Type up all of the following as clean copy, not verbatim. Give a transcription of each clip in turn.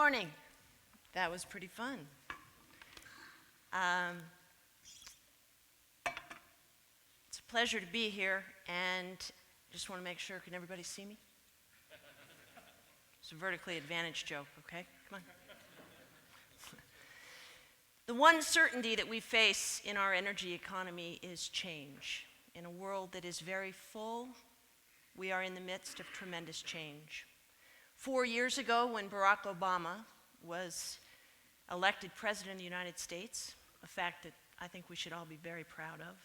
morning. That was pretty fun. It's a pleasure to be here, and just want to make sure, can everybody see me? It's a vertically advantaged joke, okay? Come on. The one certainty that we face in our energy economy is change. In a world that is very full, we are in the midst of tremendous change. 4 years ago, when Barack Obama was elected President of the United States, a fact that I think we should all be very proud of,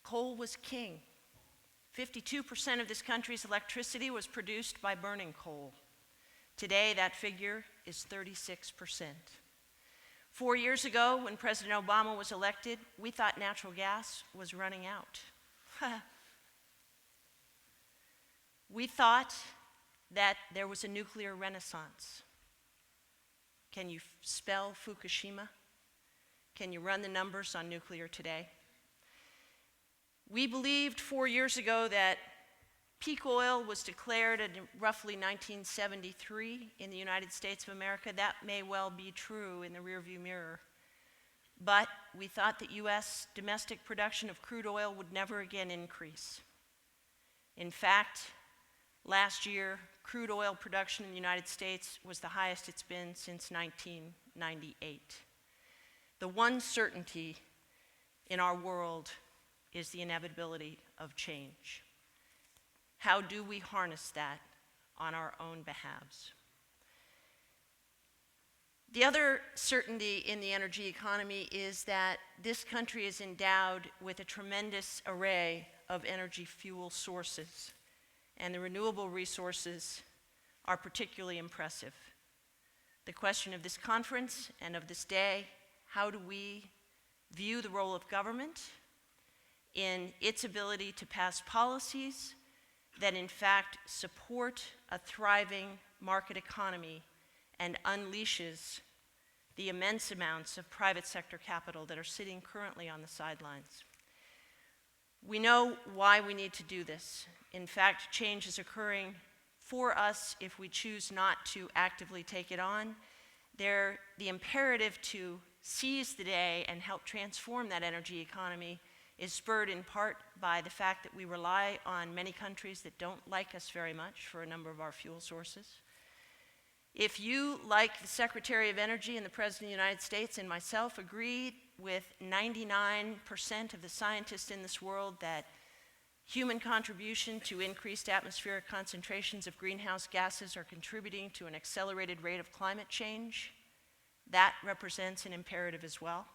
coal was king. 52% of this country's electricity was produced by burning coal. Today, that figure is 36%. 4 years ago, when President Obama was elected, we thought natural gas was running out. We thought that there was a nuclear renaissance. Can you spell Fukushima? Can you run the numbers on nuclear today? We believed 4 years ago that peak oil was declared in roughly 1973 in the United States of America. That may well be true in the rearview mirror. But we thought that U.S. domestic production of crude oil would never again increase. In fact, last year, crude oil production in the United States was the highest it's been since 1998. The one certainty in our world is the inevitability of change. How do we harness that on our own behalves? The other certainty in the energy economy is that this country is endowed with a tremendous array of energy fuel sources, and the renewable resources are particularly impressive. The question of this conference and of this day: how do we view the role of government in its ability to pass policies that in fact support a thriving market economy and unleashes the immense amounts of private sector capital that are sitting currently on the sidelines. We know why we need to do this. In fact, change is occurring for us if we choose not to actively take it on. The imperative to seize the day and help transform that energy economy is spurred in part by the fact that we rely on many countries that don't like us very much for a number of our fuel sources. If you, like the Secretary of Energy and the President of the United States and myself, agree with 99% of the scientists in this world that human contribution to increased atmospheric concentrations of greenhouse gases are contributing to an accelerated rate of climate change, that represents an imperative as well.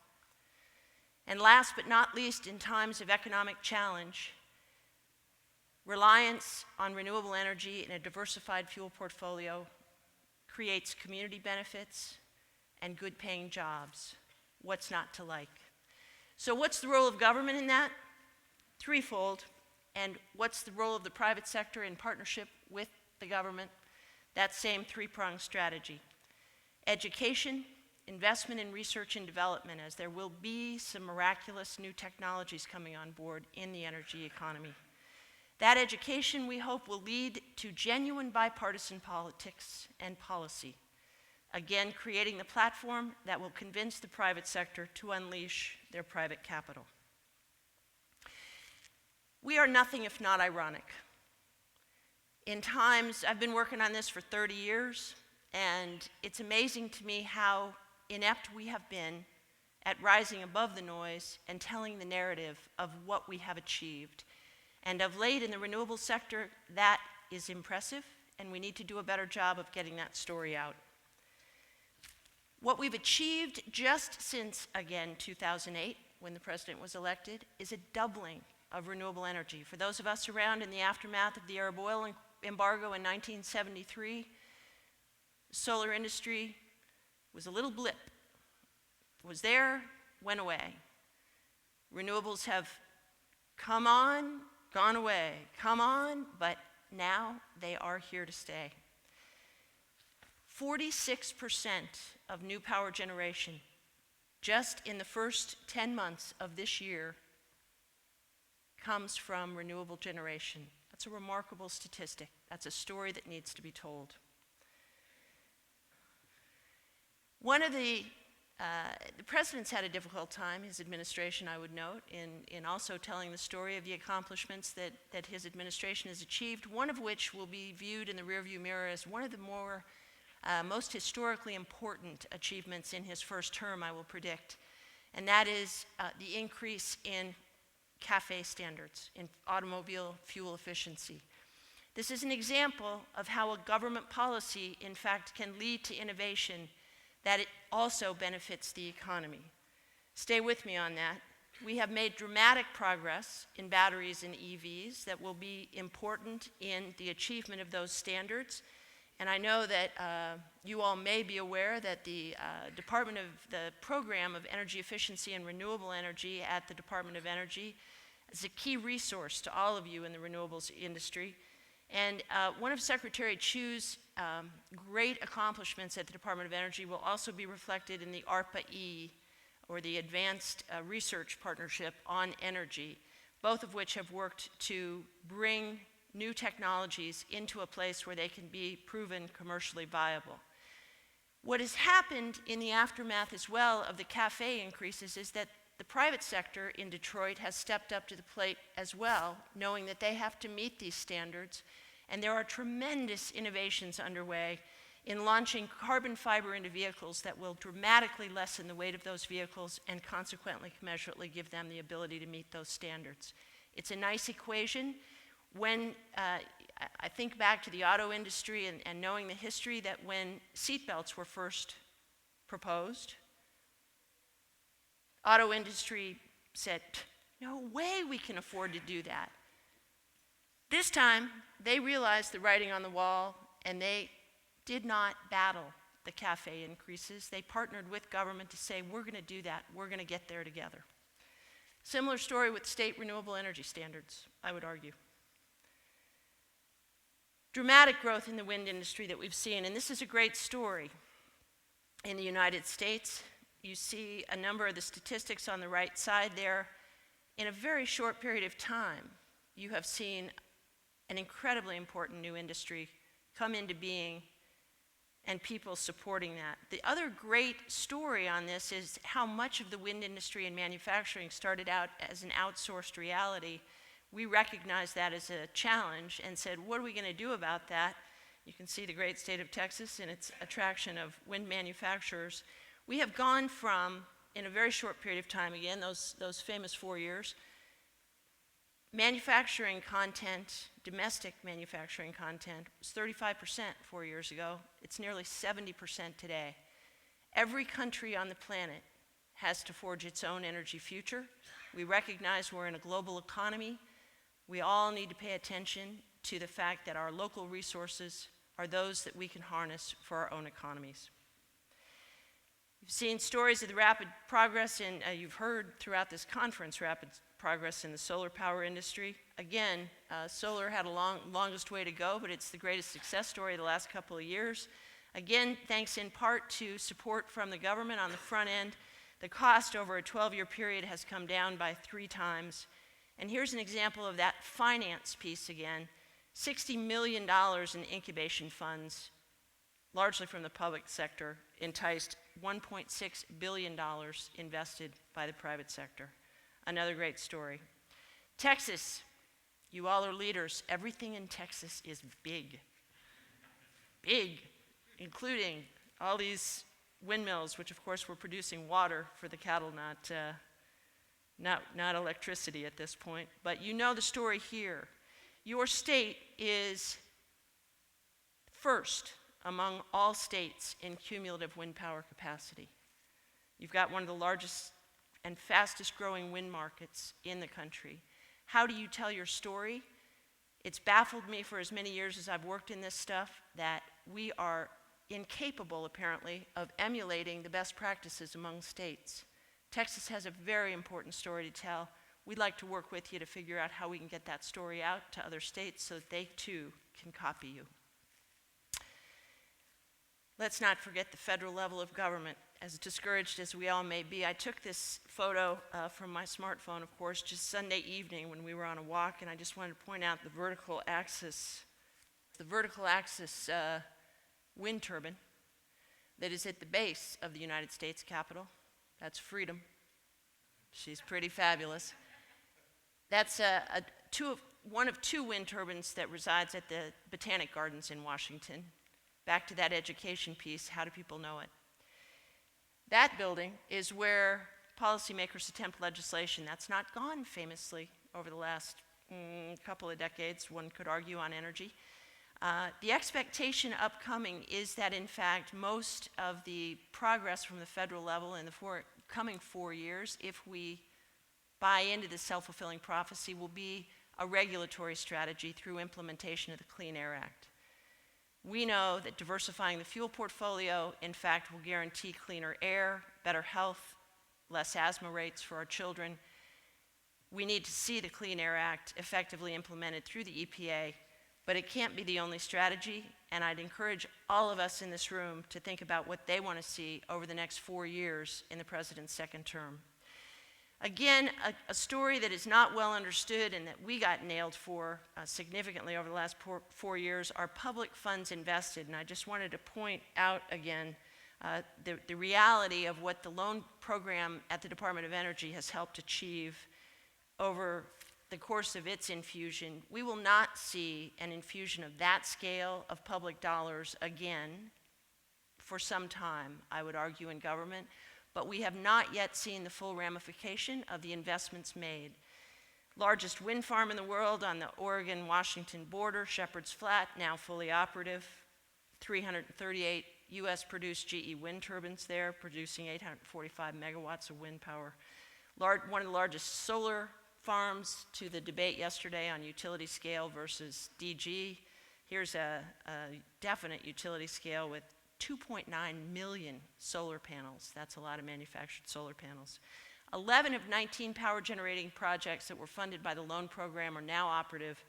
And last but not least, in times of economic challenge, reliance on renewable energy in a diversified fuel portfolio creates community benefits and good-paying jobs. What's not to like? So what's the role of government in that? Threefold. And what's the role of the private sector in partnership with the government? That same three-pronged strategy. Education, investment in research and development, as there will be some miraculous new technologies coming on board in the energy economy. That education, we hope, will lead to genuine bipartisan politics and policy, again, creating the platform that will convince the private sector to unleash their private capital. We are nothing if not ironic. In times, I've been working on this for 30 years, and it's amazing to me how inept we have been at rising above the noise and telling the narrative of what we have achieved. And of late in the renewable sector, that is impressive, and we need to do a better job of getting that story out. What we've achieved just since, again, 2008, when the president was elected, is a doubling of renewable energy. For those of us around in the aftermath of the Arab oil embargo in 1973, the solar industry was a little blip. It was there, went away. Renewables have come on, gone away, come on, but now they are here to stay. 46% of new power generation just in the first 10 months of this year comes from renewable generation. That's a remarkable statistic. That's a story that needs to be told. One of the president's had a difficult time, his administration, I would note, in also telling the story of the accomplishments that his administration has achieved, one of which will be viewed in the rearview mirror as one of the most historically important achievements in his first term, I will predict, and that is the increase in CAFE standards, in automobile fuel efficiency. This is an example of how a government policy, in fact, can lead to innovation that it also benefits the economy. Stay with me on that. We have made dramatic progress in batteries and EVs that will be important in the achievement of those standards. And I know that you all may be aware that the Program of Energy Efficiency and Renewable Energy at the Department of Energy is a key resource to all of you in the renewables industry. And one of Secretary Chu's great accomplishments at the Department of Energy will also be reflected in the ARPA-E, or the Advanced Research Partnership on Energy, both of which have worked to bring new technologies into a place where they can be proven commercially viable. What has happened in the aftermath as well of the CAFE increases is that the private sector in Detroit has stepped up to the plate as well, knowing that they have to meet these standards. And there are tremendous innovations underway in launching carbon fiber into vehicles that will dramatically lessen the weight of those vehicles and consequently commensurately give them the ability to meet those standards. It's a nice equation. When I think back to the auto industry and knowing the history, that when seatbelts were first proposed, auto industry said, no way we can afford to do that. This time, they realized the writing on the wall, and they did not battle the CAFE increases. They partnered with government to say, we're going to do that. We're going to get there together. Similar story with state renewable energy standards, I would argue. Dramatic growth in the wind industry that we've seen, and this is a great story. In the United States, you see a number of the statistics on the right side there. In a very short period of time, you have seen an incredibly important new industry come into being and people supporting that. The other great story on this is how much of the wind industry and manufacturing started out as an outsourced reality. We recognized that as a challenge and said, what are we going to do about that? You can see the great state of Texas and its attraction of wind manufacturers. We have gone from, in a very short period of time, again, those famous 4 years, manufacturing content, domestic manufacturing content, was 35% 4 years ago. It's nearly 70% today. Every country on the planet has to forge its own energy future. We recognize we're in a global economy. We all need to pay attention to the fact that our local resources are those that we can harness for our own economies. You've seen stories of the rapid progress in, you've heard throughout this conference, rapid progress in the solar power industry. Again, solar had a longest way to go, but it's the greatest success story of the last couple of years. Again, thanks in part to support from the government on the front end, the cost over a 12-year period has come down by 3 times. And here's an example of that finance piece again. $60 million in incubation funds, largely from the public sector, enticed $1.6 billion invested by the private sector. Another great story. Texas, you all are leaders. Everything in Texas is big. Big, including all these windmills, which of course were producing water for the cattle, not electricity at this point. But you know the story here. Your state is first among all states in cumulative wind power capacity. You've got one of the largest and fastest growing wind markets in the country. How do you tell your story? It's baffled me for as many years as I've worked in this stuff that we are incapable, apparently, of emulating the best practices among states. Texas has a very important story to tell. We'd like to work with you to figure out how we can get that story out to other states so that they too can copy you. Let's not forget the federal level of government. As discouraged as we all may be, I took this photo from my smartphone, of course, just Sunday evening when we were on a walk, and I just wanted to point out the vertical axis wind turbine. that is at the base of the United States Capitol. That's Freedom. She's pretty fabulous. That's one of two wind turbines that resides at the Botanic Gardens in Washington. Back to that education piece, how do people know it? That building is where policymakers attempt legislation. That's not gone famously over the last couple of decades, one could argue, on energy. The expectation upcoming is that, in fact, most of the progress from the federal level in the coming 4 years, if we buy into the self-fulfilling prophecy, will be a regulatory strategy through implementation of the Clean Air Act. We know that diversifying the fuel portfolio, in fact, will guarantee cleaner air, better health, less asthma rates for our children. We need to see the Clean Air Act effectively implemented through the EPA, but it can't be the only strategy, and I'd encourage all of us in this room to think about what they want to see over the next 4 years in the president's second term. Again, a story that is not well understood and that we got nailed for significantly over the last 4 years are public funds invested. And I just wanted to point out again the reality of what the loan program at the Department of Energy has helped achieve over the course of its infusion. We will not see an infusion of that scale of public dollars again for some time, I would argue, in government. But we have not yet seen the full ramification of the investments made. Largest wind farm in the world on the Oregon-Washington border, Shepherd's Flat, now fully operative. 338 US-produced GE wind turbines there, producing 845 megawatts of wind power. One of the largest solar farms, to the debate yesterday on utility scale versus DG. Here's a definite utility scale with 2.9 million solar panels. That's a lot of manufactured solar panels. 11 of 19 power generating projects that were funded by the loan program are now operative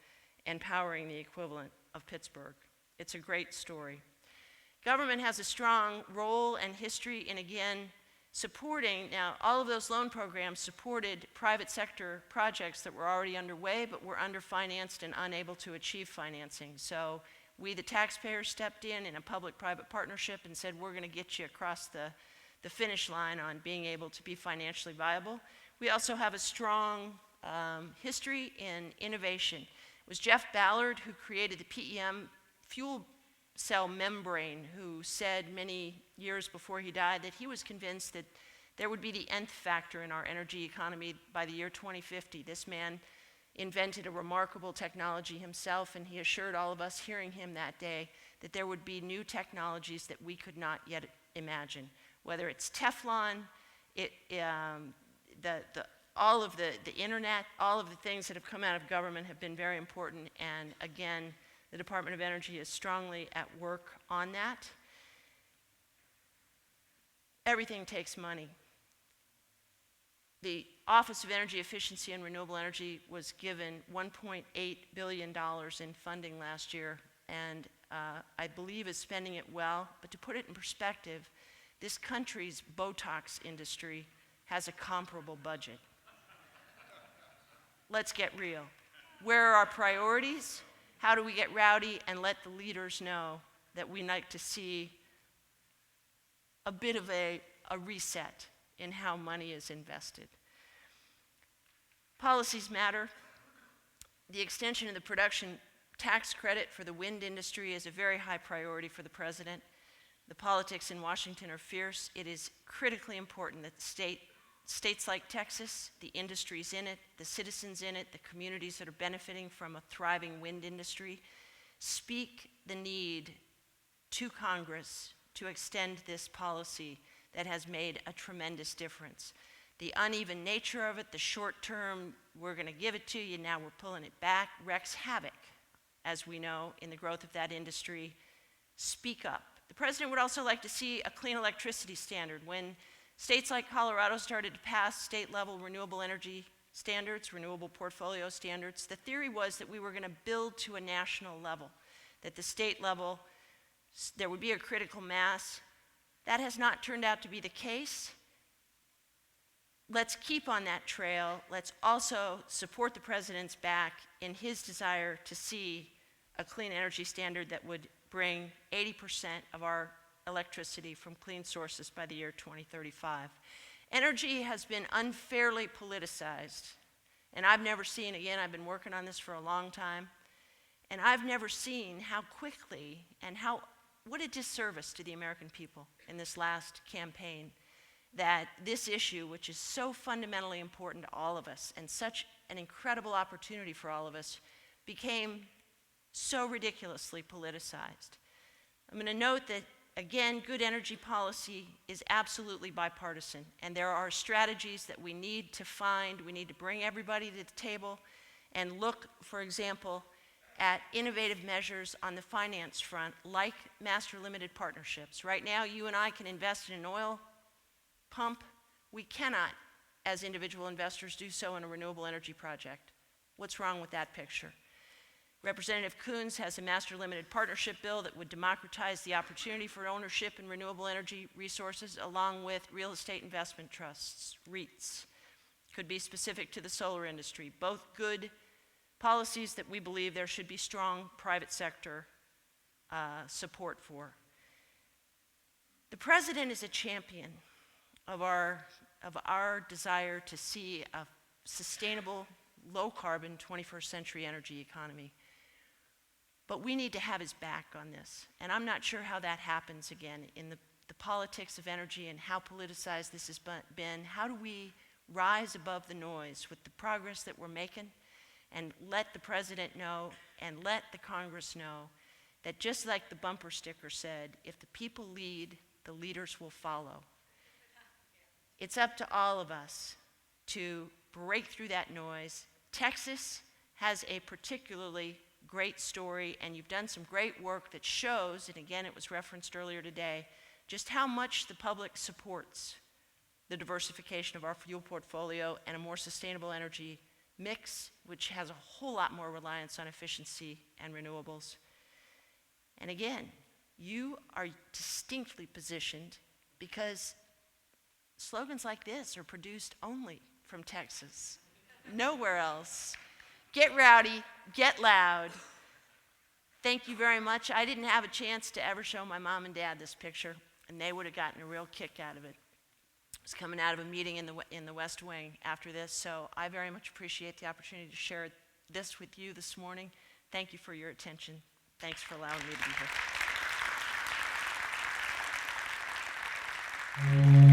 and powering the equivalent of Pittsburgh. It's a great story. Government has a strong role and history in, again, supporting, now all of those loan programs supported private sector projects that were already underway but were underfinanced and unable to achieve financing. So we, the taxpayers, stepped in a public-private partnership and said, we're going to get you across the finish line on being able to be financially viable. We also have a strong history in innovation. It was Jeff Ballard who created the PEM fuel cell membrane, who said many years before he died that he was convinced that there would be the nth factor in our energy economy by the year 2050. This man invented a remarkable technology himself, and he assured all of us hearing him that day that there would be new technologies that we could not yet imagine, whether it's Teflon, all of the internet, all of the things that have come out of government have been very important, and again, the Department of Energy is strongly at work on that. Everything takes money. The Office of Energy Efficiency and Renewable Energy was given $1.8 billion in funding last year, and I believe is spending it well. But to put it in perspective, this country's Botox industry has a comparable budget. Let's get real. Where are our priorities? How do we get rowdy and let the leaders know that we like to see a bit of a reset in how money is invested? Policies matter. The extension of the production tax credit for the wind industry is a very high priority for the president. The politics in Washington are fierce. It is critically important that states like Texas, the industries in it, the citizens in it, the communities that are benefiting from a thriving wind industry, speak the need to Congress to extend this policy that has made a tremendous difference. The uneven nature of it, the short term, we're going to give it to you, now we're pulling it back, wreaks havoc, as we know, in the growth of that industry. Speak up. The president would also like to see a clean electricity standard. When states like Colorado started to pass state-level renewable energy standards, renewable portfolio standards, the theory was that we were going to build to a national level, that the state level, there would be a critical mass. That has not turned out to be the case. Let's keep on that trail. Let's also support the president's back in his desire to see a clean energy standard that would bring 80% of our electricity from clean sources by the year 2035. Energy has been unfairly politicized, and I've never seen, again, I've been working on this for a long time, and I've never seen how quickly and what a disservice to the American people in this last campaign that this issue, which is so fundamentally important to all of us and such an incredible opportunity for all of us, became so ridiculously politicized. I'm going to note that, again, good energy policy is absolutely bipartisan, and there are strategies that we need to find. We need to bring everybody to the table and look, for example, at innovative measures on the finance front, like master limited partnerships. Right now, you and I can invest in an oil pump. We cannot, as individual investors, do so in a renewable energy project. What's wrong with that picture? Representative Coons has a master limited partnership bill that would democratize the opportunity for ownership in renewable energy resources, along with real estate investment trusts, REITs. Could be specific to the solar industry. Both good policies that we believe there should be strong private sector support for. The president is a champion of our desire to see a sustainable, low-carbon 21st century energy economy. But we need to have his back on this. And I'm not sure how that happens, again, in the politics of energy and how politicized this has been. How do we rise above the noise with the progress that we're making and let the president know and let the Congress know that, just like the bumper sticker said, if the people lead, the leaders will follow. It's up to all of us to break through that noise. Texas has a particularly great story, and you've done some great work that shows, and again, it was referenced earlier today, just how much the public supports the diversification of our fuel portfolio and a more sustainable energy mix, which has a whole lot more reliance on efficiency and renewables. And again, you are distinctly positioned because slogans like this are produced only from Texas, nowhere else. Get rowdy, get loud. Thank you very much. I didn't have a chance to ever show my mom and dad this picture, and they would have gotten a real kick out of it. I was coming out of a meeting in the West Wing after this, so I very much appreciate the opportunity to share this with you this morning. Thank you for your attention. Thanks for allowing me to be here.